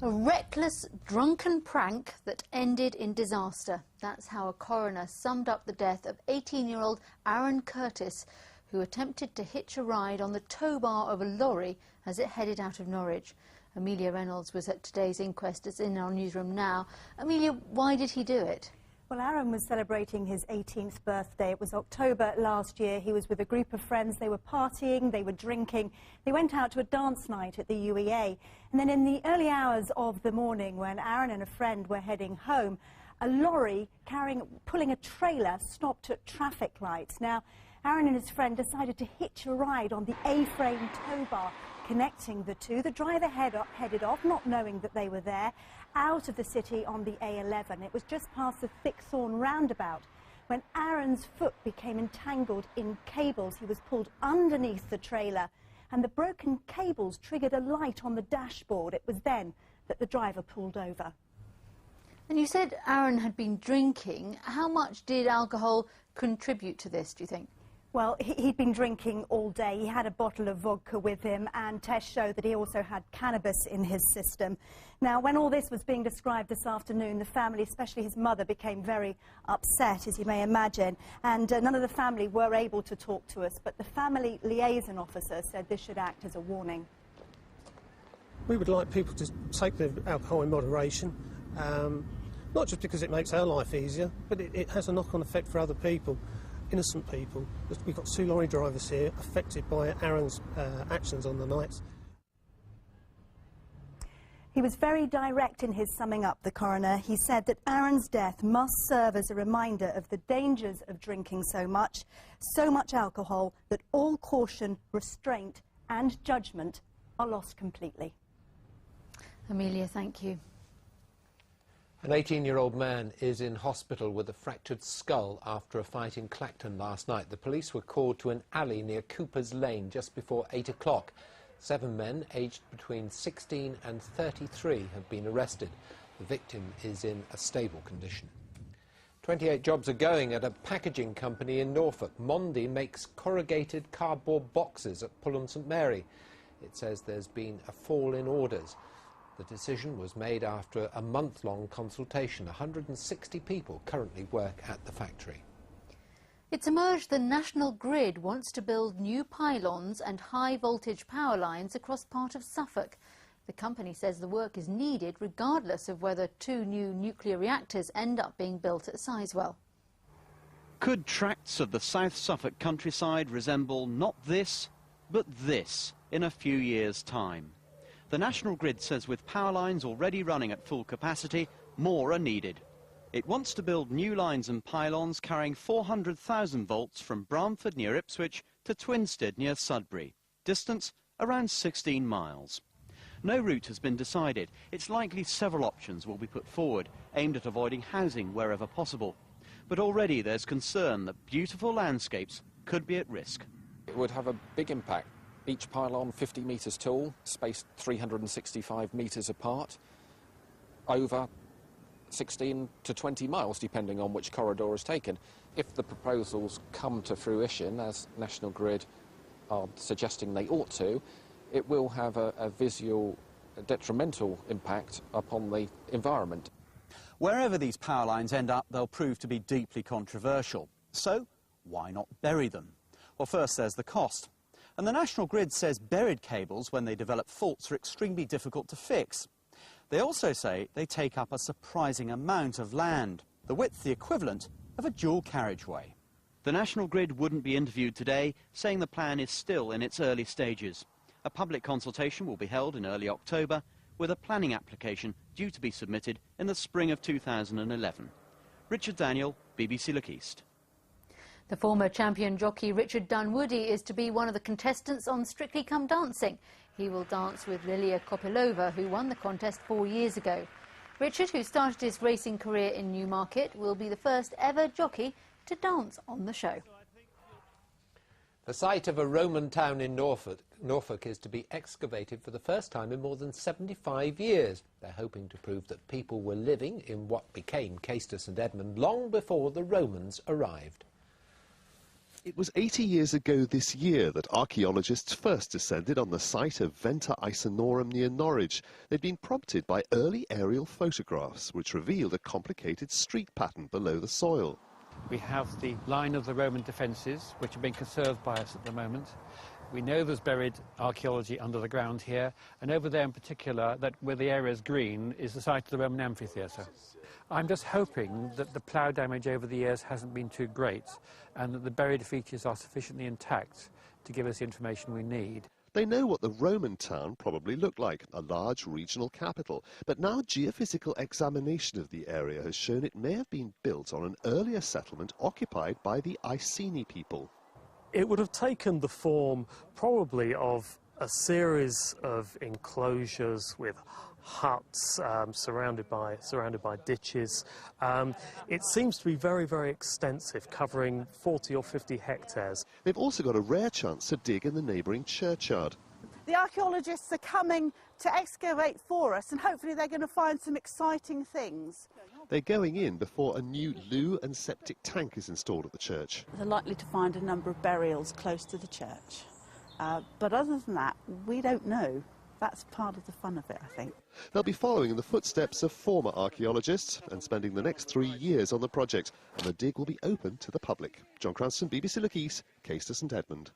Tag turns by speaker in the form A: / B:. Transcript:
A: A reckless, drunken prank that ended in disaster. That's how a coroner summed up the death of 18-year-old Aaron Curtis, who attempted to hitch a ride on the tow bar of a lorry as it headed out of Norwich. Amelia Reynolds was at today's inquest. It's in our newsroom now. Amelia, why did he do it?
B: Well, Aaron was celebrating his 18th birthday. It was October last year. He was with a group of friends. They were partying, they were drinking. They went out to a dance night at the UEA. And then in the early hours of the morning, when Aaron and a friend were heading home, a lorry pulling a trailer stopped at traffic lights. Now, Aaron and his friend decided to hitch a ride on the A-frame tow bar connecting the two. The driver headed off, not knowing that they were there, out of the city on the A11. It was just past the Thickthorn roundabout when Aaron's foot became entangled in cables. He was pulled underneath the trailer, and the broken cables triggered a light on the dashboard. It was then that the driver pulled over.
A: And you said Aaron had been drinking. How much did alcohol contribute to this, do you think?
B: Well, he'd been drinking all day. He had a bottle of vodka with him, and tests showed that he also had cannabis in his system. Now, when all this was being described this afternoon, the family, especially his mother, became very upset, as you may imagine, and none of the family were able to talk to us, but the family liaison officer said this should act as a warning.
C: We would like people to take the alcohol in moderation, not just because it makes our life easier, but it has a knock-on effect for other people. Innocent people. We've got two lorry drivers here affected by Aaron's actions on the night.
B: He was very direct in his summing up, the coroner. He said that Aaron's death must serve as a reminder of the dangers of drinking so much alcohol, that all caution, restraint and judgment are lost completely.
A: Amelia, thank you.
D: An 18-year-old man is in hospital with a fractured skull after a fight in Clacton last night. The police were called to an alley near Cooper's Lane just before 8 o'clock. 7 men, aged between 16 and 33, have been arrested. The victim is in a stable condition. 28 jobs are going at a packaging company in Norfolk. Mondi makes corrugated cardboard boxes at Pulham St Mary. It says there's been a fall in orders. The decision was made after a month-long consultation. 160 people currently work at the factory.
A: It's emerged the National Grid wants to build new pylons and high-voltage power lines across part of Suffolk. The company says the work is needed regardless of whether 2 new nuclear reactors end up being built at Sizewell.
E: Could tracts of the South Suffolk countryside resemble not this, but this in a few years' time? The National Grid says with power lines already running at full capacity, more are needed. It wants to build new lines and pylons carrying 400,000 volts from Bramford near Ipswich to Twinstead near Sudbury. Distance around 16 miles. No route has been decided. It's likely several options will be put forward, aimed at avoiding housing wherever possible. But already there's concern that beautiful landscapes could be at risk.
F: It would have a big impact. Each pylon 50 metres tall, spaced 365 metres apart, over 16 to 20 miles, depending on which corridor is taken. If the proposals come to fruition, as National Grid are suggesting they ought to, it will have a visual detrimental impact upon the environment.
E: Wherever these power lines end up, they'll prove to be deeply controversial. So, why not bury them? Well, first there's the cost. And the National Grid says buried cables, when they develop faults, are extremely difficult to fix. They also say they take up a surprising amount of land, the width the equivalent of a dual carriageway. The National Grid wouldn't be interviewed today, saying the plan is still in its early stages. A public consultation will be held in early October, with a planning application due to be submitted in the spring of 2011. Richard Daniel, BBC Look East.
A: The former champion jockey Richard Dunwoody is to be one of the contestants on Strictly Come Dancing. He will dance with Lilia Kopilova, who won the contest 4 years ago. Richard, who started his racing career in Newmarket, will be the first ever jockey to dance on the show.
D: The site of a Roman town in Norfolk is to be excavated for the first time in more than 75 years. They're hoping to prove that people were living in what became Caistor St Edmund long before the Romans arrived.
G: It was 80 years ago this year that archaeologists first descended on the site of Venta Icenorum near Norwich. They'd been prompted by early aerial photographs, which revealed a complicated street pattern below the soil.
H: We have the line of the Roman defences, which are being conserved by us at the moment. We know there's buried archaeology under the ground here, and over there in particular, that where the area is green, is the site of the Roman amphitheatre. I'm just hoping that the plough damage over the years hasn't been too great, and that the buried features are sufficiently intact to give us the information we need.
G: They know what the Roman town probably looked like, a large regional capital. But now geophysical examination of the area has shown it may have been built on an earlier settlement occupied by the Iceni people.
I: It would have taken the form probably of a series of enclosures with huts surrounded by ditches. It seems to be very, very extensive, covering 40 or 50 hectares.
G: They've also got a rare chance to dig in the neighbouring churchyard.
J: The archaeologists are coming to excavate for us, and hopefully they're going to find some exciting things.
G: They're going in before a new loo and septic tank is installed at the church.
J: They're likely to find a number of burials close to the church. But other than that, we don't know. That's part of the fun of it, I think.
G: They'll be following in the footsteps of former archaeologists and spending the next 3 years on the project, and the dig will be open to the public. John Cranston, BBC Look East, Caistor, St Edmund.